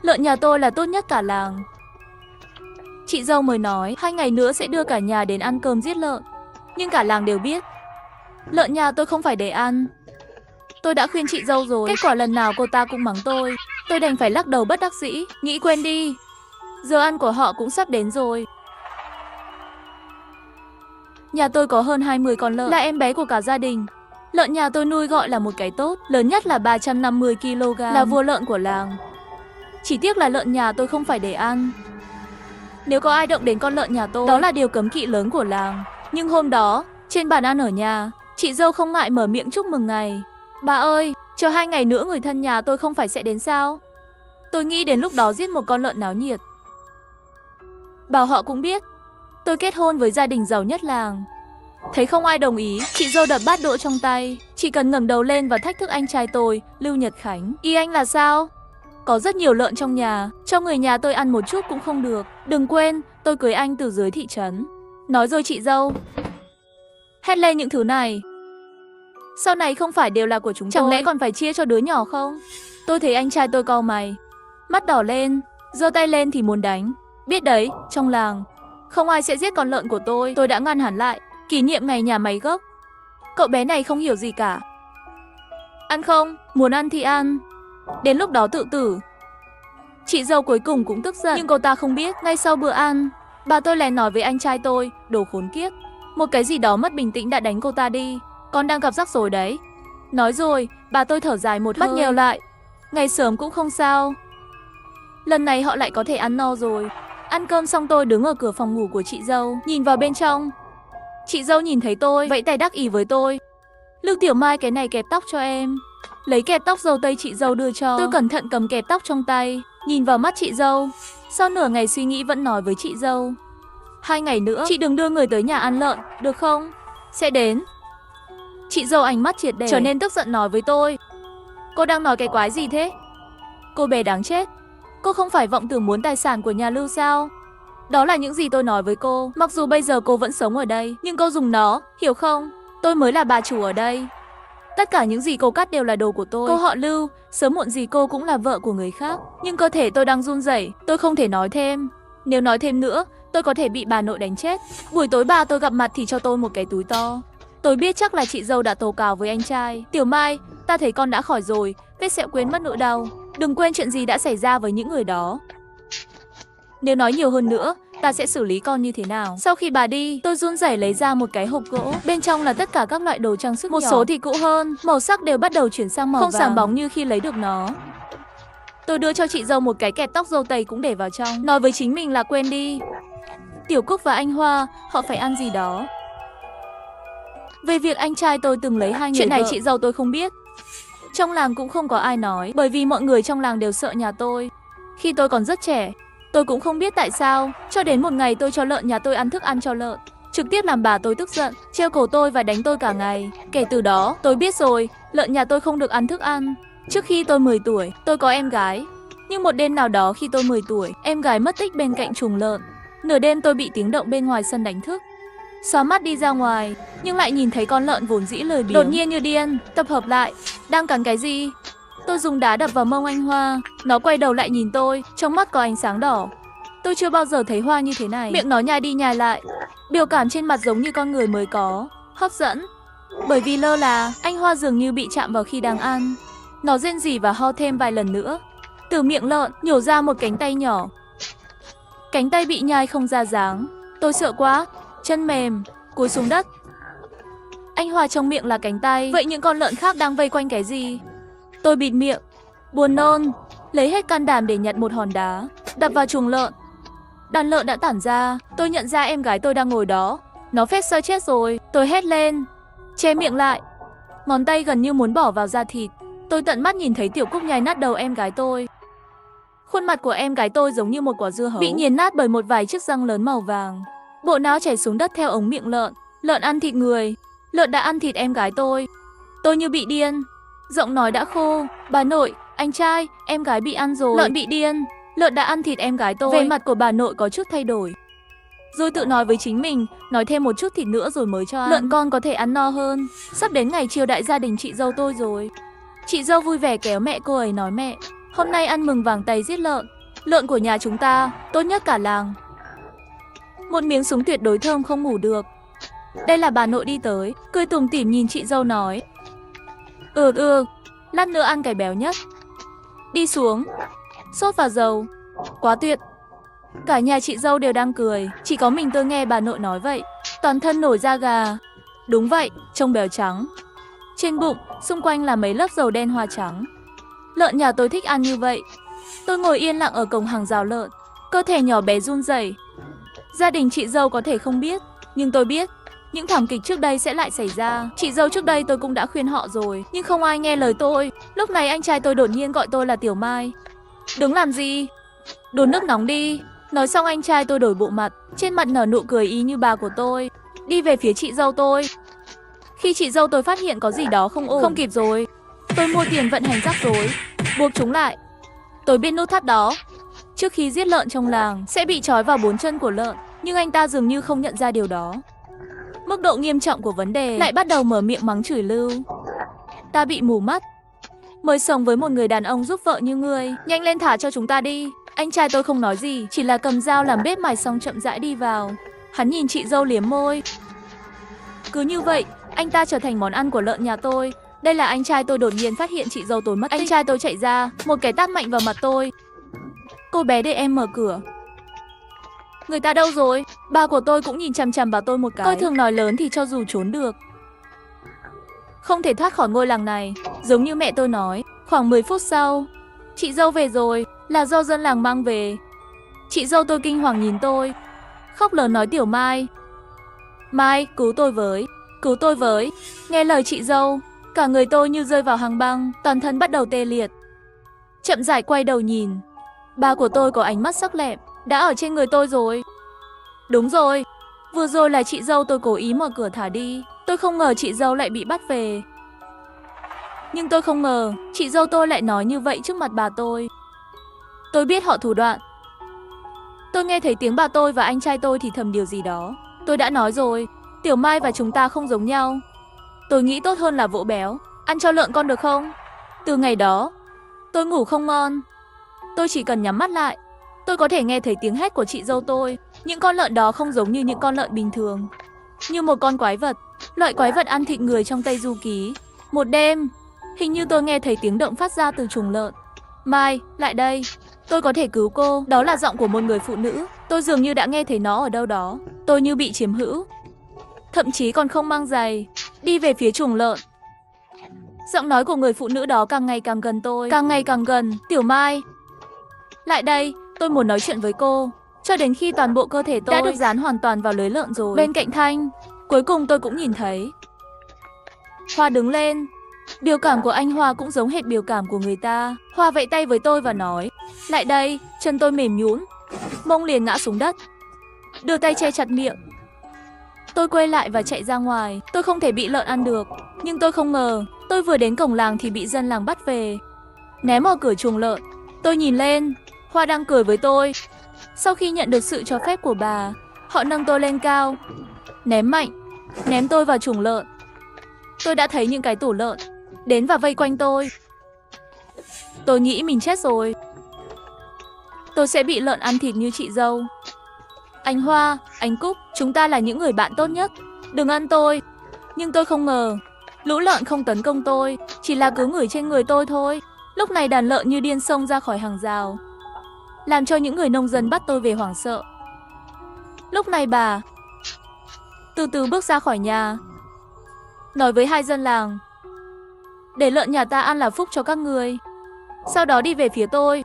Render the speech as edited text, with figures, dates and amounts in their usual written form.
Lợn nhà tôi là tốt nhất cả làng. Chị dâu mới nói 2 ngày nữa sẽ đưa cả nhà đến ăn cơm giết lợn. Nhưng cả làng đều biết lợn nhà tôi không phải để ăn. Tôi đã khuyên chị dâu rồi, kết quả lần nào cô ta cũng mắng tôi. Tôi đành phải lắc đầu bất đắc dĩ, nghĩ quên đi. Giờ ăn của họ cũng sắp đến rồi. Nhà tôi có hơn 20 con lợn, là em bé của cả gia đình. Lợn nhà tôi nuôi gọi là một cái tốt, lớn nhất là 350 kg, là vua lợn của làng. Chỉ tiếc là lợn nhà tôi không phải để ăn. Nếu có ai động đến con lợn nhà tôi, đó là điều cấm kỵ lớn của làng. Nhưng hôm đó, trên bàn ăn ở nhà, chị dâu không ngại mở miệng chúc mừng ngày. Bà ơi, chờ 2 ngày nữa người thân nhà tôi không phải sẽ đến sao? Tôi nghĩ đến lúc đó giết một con lợn náo nhiệt. Bảo họ cũng biết tôi kết hôn với gia đình giàu nhất làng. Thấy không ai đồng ý, chị dâu đập bát đũa trong tay. Chỉ cần ngẩng đầu lên và thách thức anh trai tôi, Lưu Nhật Khánh. Ý anh là sao? Có rất nhiều lợn trong nhà, cho người nhà tôi ăn một chút cũng không được. Đừng quên, tôi cưới anh từ dưới thị trấn. Nói rồi chị dâu hét lên những thứ này. Sau này không phải đều là của chúng tôi. Chẳng lẽ còn phải chia cho đứa nhỏ không? Tôi thấy anh trai tôi cau mày, mắt đỏ lên, giơ tay lên thì muốn đánh. Biết đấy, trong làng không ai sẽ giết con lợn của tôi đã ngăn hẳn lại. Kỷ niệm ngày nhà máy gốc. Cậu bé này không hiểu gì cả. Ăn không? Muốn ăn thì ăn. Đến lúc đó tự tử. Chị dâu cuối cùng cũng tức giận, nhưng cô ta không biết, ngay sau bữa ăn, bà tôi lén nói với anh trai tôi, đồ khốn kiếp. Một cái gì đó mất bình tĩnh đã đánh cô ta đi. Con đang gặp rắc rối đấy. Nói rồi, bà tôi thở dài một hơi, mắt nhèo lại. Ngày sớm cũng không sao. Lần này họ lại có thể ăn no rồi. Ăn cơm xong tôi đứng ở cửa phòng ngủ của chị dâu, nhìn vào bên trong. Chị dâu nhìn thấy tôi, vẫy tay đắc ý với tôi. Lưu Tiểu Mai, cái này kẹp tóc cho em. Lấy kẹp tóc dâu tây chị dâu đưa cho. Tôi cẩn thận cầm kẹp tóc trong tay, nhìn vào mắt chị dâu. Sau nửa ngày suy nghĩ vẫn nói với chị dâu, 2 ngày nữa chị đừng đưa người tới nhà ăn lợn, được không? Sẽ đến. Chị dâu ánh mắt triệt để trở nên tức giận nói với tôi, cô đang nói cái quái gì thế? Cô bé đáng chết, cô không phải vọng tưởng muốn tài sản của nhà Lưu sao? Đó là những gì tôi nói với cô. Mặc dù bây giờ cô vẫn sống ở đây, nhưng cô dùng nó, hiểu không? Tôi mới là bà chủ ở đây. Tất cả những gì cô cắt đều là đồ của tôi. Cô họ Lưu, sớm muộn gì cô cũng là vợ của người khác. Nhưng cơ thể tôi đang run rẩy, tôi không thể nói thêm. Nếu nói thêm nữa, tôi có thể bị bà nội đánh chết. Buổi tối bà tôi gặp mặt thì cho tôi một cái túi to. Tôi biết chắc là chị dâu đã tố cáo với anh trai. Tiểu Mai, ta thấy con đã khỏi rồi, vết sẹo quên mất nỗi đau. Đừng quên chuyện gì đã xảy ra với những người đó. Nếu nói nhiều hơn nữa, ta sẽ xử lý con như thế nào. Sau khi bà đi, tôi run rẩy lấy ra một cái hộp gỗ. Bên trong là tất cả các loại đồ trang sức nhỏ. Một số thì cũ hơn, màu sắc đều bắt đầu chuyển sang màu vàng, không sáng bóng như khi lấy được nó. Tôi đưa cho chị dâu một cái kẹp tóc dâu tây cũng để vào trong, nói với chính mình là quên đi. Tiểu Cúc và anh Hoa, họ phải ăn gì đó. Về việc anh trai tôi từng lấy 2 người chuyện này vợ, chị dâu tôi không biết. Trong làng cũng không có ai nói, bởi vì mọi người trong làng đều sợ nhà tôi. Khi tôi còn rất trẻ, tôi cũng không biết tại sao, cho đến một ngày tôi cho lợn nhà tôi ăn thức ăn cho lợn, trực tiếp làm bà tôi tức giận, treo cổ tôi và đánh tôi cả ngày. Kể từ đó, tôi biết rồi, lợn nhà tôi không được ăn thức ăn. Trước khi tôi 10 tuổi, tôi có em gái. Nhưng một đêm nào đó khi tôi 10 tuổi, em gái mất tích bên cạnh chuồng lợn. Nửa đêm tôi bị tiếng động bên ngoài sân đánh thức. Xóa mắt đi ra ngoài, nhưng lại nhìn thấy con lợn vốn dĩ lười biếng, đột nhiên như điên, tập hợp lại. Đang cắn cái gì? Tôi dùng đá đập vào mông anh Hoa. Nó quay đầu lại nhìn tôi, trong mắt có ánh sáng đỏ. Tôi chưa bao giờ thấy Hoa như thế này. Miệng nó nhai đi nhai lại, biểu cảm trên mặt giống như con người mới có, hấp dẫn. Bởi vì lơ là, anh Hoa dường như bị chạm vào khi đang ăn. Nó rên rỉ và ho thêm vài lần nữa. Từ miệng lợn nhổ ra một cánh tay nhỏ. Cánh tay bị nhai không ra dáng. Tôi sợ quá, chân mềm, cúi xuống đất. Anh Hoa trong miệng là cánh tay, vậy những con lợn khác đang vây quanh cái gì? Tôi bịt miệng, buồn nôn, lấy hết can đảm để nhặt một hòn đá, đập vào chuồng lợn. Đàn lợn đã tản ra, tôi nhận ra em gái tôi đang ngồi đó. Nó phết sơ chết rồi, tôi hét lên, che miệng lại. Ngón tay gần như muốn bỏ vào da thịt. Tôi tận mắt nhìn thấy Tiểu Cúc nhai nát đầu em gái tôi. Khuôn mặt của em gái tôi giống như một quả dưa hấu, bị nghiền nát bởi một vài chiếc răng lớn màu vàng. Bộ não chảy xuống đất theo ống miệng lợn. Lợn ăn thịt người, lợn đã ăn thịt em gái tôi. Tôi như bị điên, giọng nói đã khô. Bà nội, anh trai, em gái bị ăn rồi. Lợn bị điên, lợn đã ăn thịt em gái tôi. Vẻ mặt của bà nội có chút thay đổi. Rồi tự nói với chính mình, nói thêm một chút thịt nữa rồi mới cho ăn. Lợn con có thể ăn no hơn. Sắp đến ngày chiêu đãi gia đình chị dâu tôi rồi. Chị dâu vui vẻ kéo mẹ cô ấy nói, mẹ, Hôm nay ăn mừng vàng tày giết lợn. Lợn của nhà chúng ta, tốt nhất cả làng. Một miếng súng tuyệt đối thơm không ngủ được. Đây là bà nội đi tới, cười tủm tỉm nhìn chị dâu nói. Lát nữa ăn cái béo nhất. Đi xuống, sốt vào dầu. Quá tuyệt. Cả nhà chị dâu đều đang cười, chỉ có mình tôi nghe bà nội nói vậy. Toàn thân nổi da gà. Đúng vậy, trông béo trắng. Trên bụng, xung quanh là mấy lớp dầu đen hoa trắng. Lợn nhà tôi thích ăn như vậy. Tôi ngồi yên lặng ở cổng hàng rào lợn, cơ thể nhỏ bé run rẩy. Gia đình chị dâu có thể không biết, nhưng tôi biết. Những thảm kịch trước đây sẽ lại xảy ra. Chị dâu trước đây tôi cũng đã khuyên họ rồi, nhưng không ai nghe lời tôi. Lúc này anh trai tôi đột nhiên gọi tôi là Tiểu Mai. Đứng làm gì? Đun nước nóng đi. Nói xong anh trai tôi đổi bộ mặt, trên mặt nở nụ cười ý như bà của tôi, đi về phía chị dâu tôi. Khi chị dâu tôi phát hiện có gì đó không ổn, không kịp rồi. Tôi mua tiền vận hành rắc rối, buộc chúng lại. Tôi biết nút thắt đó. Trước khi giết lợn trong làng sẽ bị trói vào 4 chân của lợn, nhưng anh ta dường như không nhận ra điều đó. Mức độ nghiêm trọng của vấn đề lại bắt đầu mở miệng mắng chửi lưu. Ta bị mù mắt. Mới sống với một người đàn ông giúp vợ như ngươi, nhanh lên thả cho chúng ta đi. Anh trai tôi không nói gì, chỉ là cầm dao làm bếp mài xong chậm rãi đi vào. Hắn nhìn chị dâu liếm môi. Cứ như vậy, anh ta trở thành món ăn của lợn nhà tôi. Đây là anh trai tôi đột nhiên phát hiện chị dâu tôi mất tích. Anh trai tôi chạy ra, một cái tát mạnh vào mặt tôi. Cô bé để em mở cửa. Người ta đâu rồi? Ba của tôi cũng nhìn chằm chằm vào tôi một cái. Tôi thường nói lớn thì cho dù trốn được, không thể thoát khỏi ngôi làng này. Giống như mẹ tôi nói. Khoảng 10 phút sau, chị dâu về rồi, là do dân làng mang về. Chị dâu tôi kinh hoàng nhìn tôi, khóc lớn nói Tiểu Mai. Mai, cứu tôi với, cứu tôi với. Nghe lời chị dâu, cả người tôi như rơi vào hang băng, toàn thân bắt đầu tê liệt. Chậm rãi quay đầu nhìn, ba của tôi có ánh mắt sắc lẹm, đã ở trên người tôi rồi. Đúng rồi, vừa rồi là chị dâu tôi cố ý mở cửa thả đi. Tôi không ngờ chị dâu lại bị bắt về. Nhưng tôi không ngờ chị dâu tôi lại nói như vậy trước mặt bà tôi. Tôi biết họ thủ đoạn. Tôi nghe thấy tiếng bà tôi và anh trai tôi thì thầm điều gì đó. Tôi đã nói rồi, Tiểu Mai và chúng ta không giống nhau. Tôi nghĩ tốt hơn là vỗ béo, ăn cho lợn con được không? Từ ngày đó, tôi ngủ không ngon. Tôi chỉ cần nhắm mắt lại, tôi có thể nghe thấy tiếng hét của chị dâu tôi. Những con lợn đó không giống như những con lợn bình thường, như một con quái vật, loại quái vật ăn thịt người trong Tây Du Ký. Một đêm, hình như tôi nghe thấy tiếng động phát ra từ chuồng lợn. Mai, lại đây, tôi có thể cứu cô. Đó là giọng của một người phụ nữ. Tôi dường như đã nghe thấy nó ở đâu đó. Tôi như bị chiếm hữu, thậm chí còn không mang giày, đi về phía chuồng lợn. Giọng nói của người phụ nữ đó càng ngày càng gần tôi, càng ngày càng gần. Tiểu Mai, lại đây, tôi muốn nói chuyện với cô. Cho đến khi toàn bộ cơ thể tôi đã được dán hoàn toàn vào lưới lợn rồi. Bên cạnh Thanh, cuối cùng tôi cũng nhìn thấy Hoa đứng lên. Biểu cảm của anh Hoa cũng giống hệt biểu cảm của người ta. Hoa vẫy tay với tôi và nói, lại đây. Chân tôi mềm nhũn, mông liền ngã xuống đất, đưa tay che chặt miệng. Tôi quay lại và chạy ra ngoài. Tôi không thể bị lợn ăn được. Nhưng tôi không ngờ, tôi vừa đến cổng làng thì bị dân làng bắt về, ném ở cửa chuồng lợn. Tôi nhìn lên, Hoa đang cười với tôi. Sau khi nhận được sự cho phép của bà, họ nâng tôi lên cao, ném mạnh, ném tôi vào chuồng lợn. Tôi đã thấy những cái tủ lợn đến và vây quanh tôi. Tôi nghĩ mình chết rồi. Tôi sẽ bị lợn ăn thịt như chị dâu. Anh Hoa, anh Cúc, chúng ta là những người bạn tốt nhất. Đừng ăn tôi. Nhưng tôi không ngờ, lũ lợn không tấn công tôi, chỉ là cứ ngửi trên người tôi thôi. Lúc này đàn lợn như điên xông ra khỏi hàng rào, làm cho những người nông dân bắt tôi về hoảng sợ. Lúc này bà từ từ bước ra khỏi nhà, nói với hai dân làng, để lợn nhà ta ăn là phúc cho các người. Sau đó đi về phía tôi.